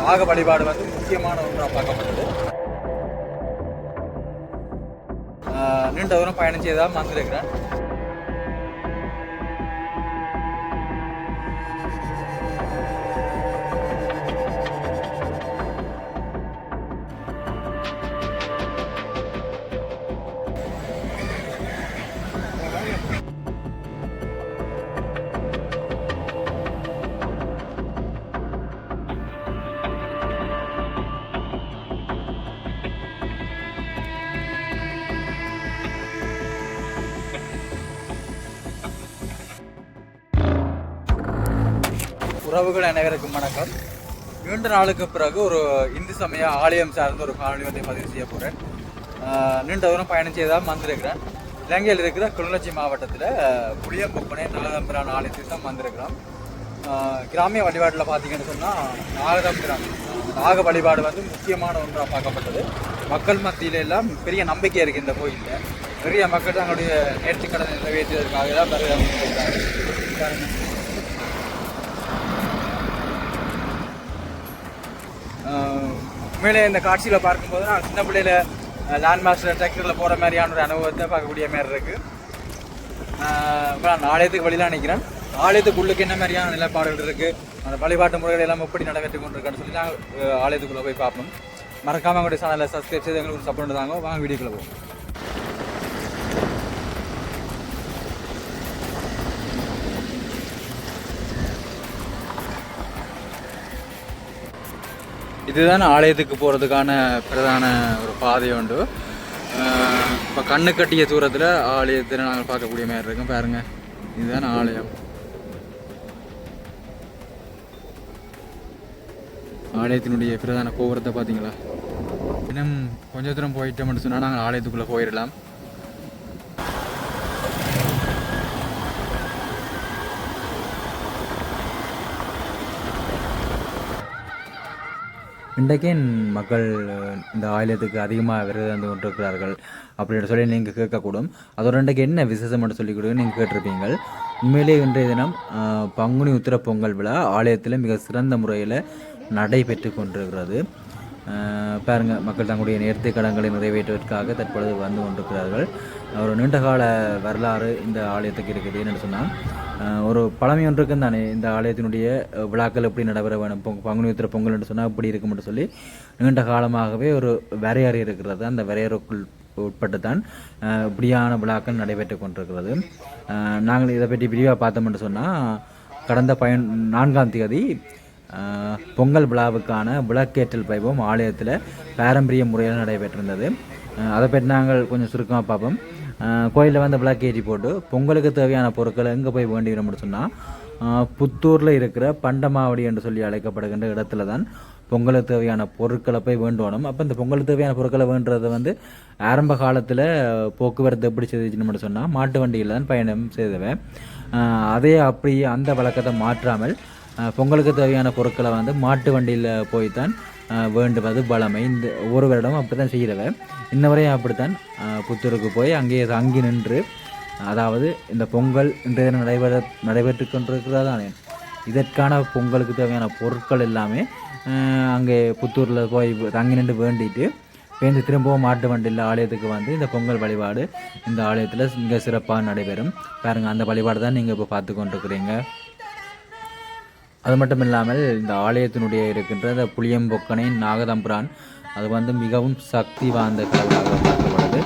நாக வழிபாடு வந்து முக்கியமான ஒன்றாக பார்க்கப்பட்டது. நீண்ட தூரம் பயணம் செய்ததாக வந்திருக்கிறேன். உறவுகள் அனைவருக்கும் வணக்கம். 2 நாளுக்கு பிறகு ஒரு இந்து சமய ஆலயம் சார்ந்த ஒரு காணொலி வந்து பதிவு செய்ய போகிறேன். நீண்ட தூரம் பயணம் செய்தால் வந்திருக்கிறேன். இலங்கையில் இருக்கிற கிளிநொச்சி மாவட்டத்தில் புளியம்பொப்பனை நாகதம்பிரான் ஆலயத்துக்கு தான் வந்திருக்கிறோம். கிராமிய வழிபாட்டில் பார்த்தீங்கன்னு சொன்னால் நாக வழிபாடு வந்து முக்கியமான ஒன்றாக பார்க்கப்பட்டது. மக்கள் மத்தியில எல்லாம் பெரிய நம்பிக்கை இருக்குது. இந்த கோயிலில் பெரிய மக்கள் தங்களுடைய நேர்த்திக்கடனை நிறைவேற்றுவதற்காக தான் வருகிறார்கள். உண்மையிலே இந்த காட்சியில் பார்க்கும்போது நான் சின்ன பிள்ளையில லேண்ட் மாஸ்டர் டிராக்டரில் போகிற மாதிரியான ஒரு அனுபவத்தை பார்க்கக்கூடிய மாதிரி இருக்குது. நான் ஆலயத்துக்கு வெளியில் நினைக்கிறேன். ஆலயத்துக்குள்ளுக்கு என்ன மாதிரியான நிலைப்பாடுகள் இருக்குது, அந்த வழிபாட்டு முறைகள் எல்லாம் எப்படி நடைபெற்று கொண்டிருக்கான்னு சொல்லி நான் ஆலயத்துக்குள்ளே போய் பார்ப்போம். மறக்காமல் அவங்களுடைய சேனலை சப்ஸ்கிரைப் செய்து எங்களுக்கு சப்போர்ட் தாங்க. வாங்க வீடியோக்குள்ளே போவோம். இதுதான் ஆலயத்துக்கு போகிறதுக்கான பிரதான ஒரு பாதை உண்டு. இப்போ கண்ணு கட்டிய தூரத்தில் ஆலயத்தில் நாங்கள் பார்க்கக்கூடிய மாதிரி இருக்கும். பாருங்க, இதுதான் ஆலயம். ஆலயத்தினுடைய பிரதான கோபுரத்தை பார்த்தீங்களா? இன்னும் கொஞ்சம் தூரம் போயிட்டோம்னு சொன்னால் நாங்கள் ஆலயத்துக்குள்ளே போயிடலாம். இன்றைக்கே மக்கள் இந்த ஆலயத்துக்கு அதிகமாக விரதம் வந்து கொண்டிருக்கிறார்கள் அப்படின்னு சொல்லி நீங்கள் கேட்கக்கூடும். அதோட இன்றைக்கு என்ன விசேஷம் என்று சொல்லி கொடுங்க நீங்கள் கேட்டிருப்பீங்கள். உண்மையிலேயே இன்றைய தினம் பங்குனி உத்திர பொங்கல் விழா ஆலயத்தில் மிக சிறந்த முறையில் நடைபெற்று கொண்டிருக்கிறது. பாருங்கள், மக்கள் தங்களுடைய நேர்த்தி கடன்களை நிறைவேற்றுவதற்காக தற்பொழுது வந்து கொண்டிருக்கிறார்கள். ஒரு நீண்டகால வரலாறு இந்த ஆலயத்துக்கு இருக்குது. என்னென்னு சொன்னால், ஒரு பழமை ஒன்று இருக்குன்னு தானே இந்த ஆலயத்தினுடைய விழாக்கள் எப்படி நடைபெற வேணும், பங்குனி உத்திர பொங்கல் என்று சொன்னால் இப்படி இருக்கும்னு சொல்லி நீண்ட காலமாகவே ஒரு வரையறை இருக்கிறது. அந்த வரையறைக்குள் உட்பட்டு தான் இப்படியான விழாக்கள் நடைபெற்று கொண்டிருக்கிறது. நாங்கள் இதை பற்றி விரிவாக பார்த்தோம்னு சொன்னால், கடந்த 4ஆம் தேதி பொங்கல் விழாவுக்கான விளக்கேற்றல் வைபவம் ஆலயத்தில் பாரம்பரிய முறையில் நடைபெற்றிருந்தது. அதை பற்றி நாங்கள் கொஞ்சம் சுருக்கமாக பார்ப்போம். கோயிலில் வந்து விளக்கேற்றி போட்டு பொங்கலுக்கு தேவையான பொருட்களை எங்கே போய் வேண்டிக்கிறோம்னு சொன்னால், புத்தூரில் இருக்கிற பண்டமாவடி என்று சொல்லி அழைக்கப்படுகின்ற இடத்துல தான் பொங்கலுக்கு தேவையான பொருட்களை போய் வேண்டணும். அப்போ இந்த பொங்கலுக்கு தேவையான பொருட்களை வேண்டுறதை வந்து ஆரம்ப காலத்தில் போக்குவரத்து எப்படி செய்துச்சுன்னு சொன்னால் மாட்டு வண்டியில் தான் பயணம் செய்தவன். அதே அப்படியே அந்த வழக்கத்தை மாற்றாமல் பொங்கலுக்கு தேவையான பொருட்களை வந்து மாட்டு வண்டியில் போய்த்தான் வேண்டுவது பலமை. இந்த ஒவ்வொரு வருடமும் அப்படி தான் செய்கிறவன். இன்ன வரையும் அப்படித்தான் புத்தூருக்கு போய் அங்கே தங்கி நின்று, அதாவது இந்த பொங்கல் இன்றைய நடைபெற்று கொண்டிருக்கிறதானே, இதற்கான பொங்கலுக்கு தேவையான பொருட்கள் எல்லாமே அங்கே புத்தூரில் போய் தங்கி நின்று வேண்டிட்டு பேருந்து திரும்பவும் மாட்டு வண்டியில் ஆலயத்துக்கு வந்து இந்த பொங்கல் வழிபாடு இந்த ஆலயத்தில் மிக சிறப்பாக நடைபெறும். பாருங்கள், அந்த வழிபாடு தான் நீங்கள் இப்போ பார்த்து கொண்டிருக்கிறீங்க. அது மட்டும் இல்லாமல் இந்த ஆலயத்தினுடைய இருக்கின்ற இந்த புளியம்பொக்கனை நாகதம்பிரான் அது வந்து மிகவும் சக்தி வாய்ந்த கடவுளாக பார்க்கப்படுது.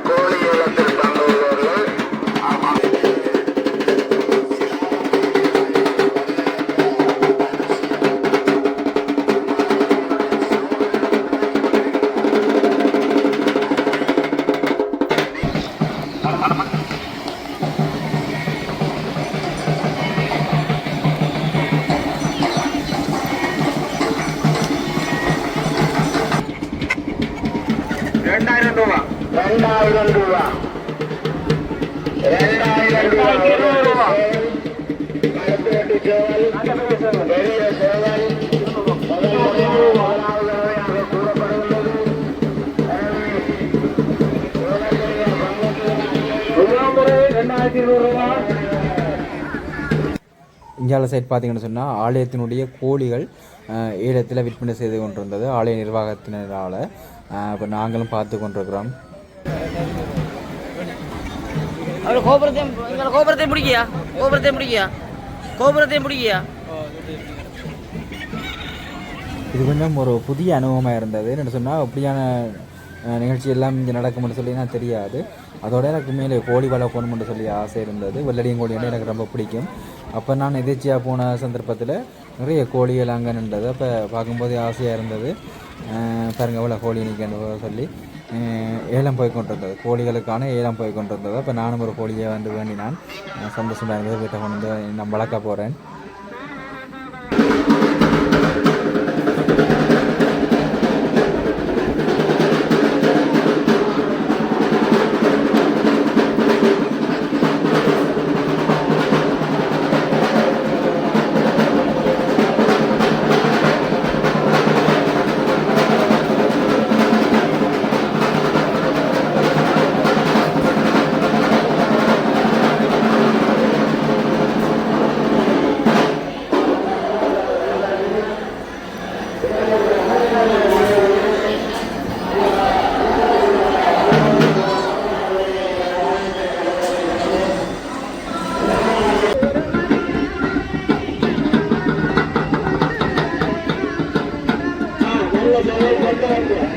கோழி ஏலத்தில் பங்கு இந்தியாவில் சைட் பார்த்தீங்கன்னு சொன்னால் ஆலயத்தினுடைய கோழிகள் ஏலத்தில் விற்பனை செய்து கொண்டிருந்தது ஆலய நிர்வாகத்தினரால். இப்போ நாங்களும் பார்த்து கொண்டிருக்கிறோம். கோபுரத்தை முடிக்கியா. இது கொஞ்சம் ஒரு புதிய அனுபவமாக இருந்தது. என்ன சொன்னால் அப்படியான நிகழ்ச்சி எல்லாம் இங்கே நடக்கும்னு சொல்லி நான் தெரியாது. அதோட எனக்கு மேலே கோழி வளர்க்கணும்னு சொல்லி ஆசை இருந்தது. வெள்ளடியும் கோழி எனக்கு ரொம்ப பிடிக்கும். அப்போ நான் எதிர்ச்சியாக போன சந்தர்ப்பத்தில் நிறைய கோழிகள் அங்கே நின்றது. அப்போ பார்க்கும்போது ஆசையாக இருந்தது. பாருங்க எவ்வளோ கோழி நிற்கன்னு சொல்லி ஏலம் போய் கொண்டிருந்தது, கோழிகளுக்கான ஏலம் போய் கொண்டிருந்தது. அப்போ நானும் ஒரு கோழியை வேண்டி நான் சந்தோஷமாக இருந்தது. வீட்டை கொண்டு வந்து நான் வளர்க்க போகிறேன். Gracias.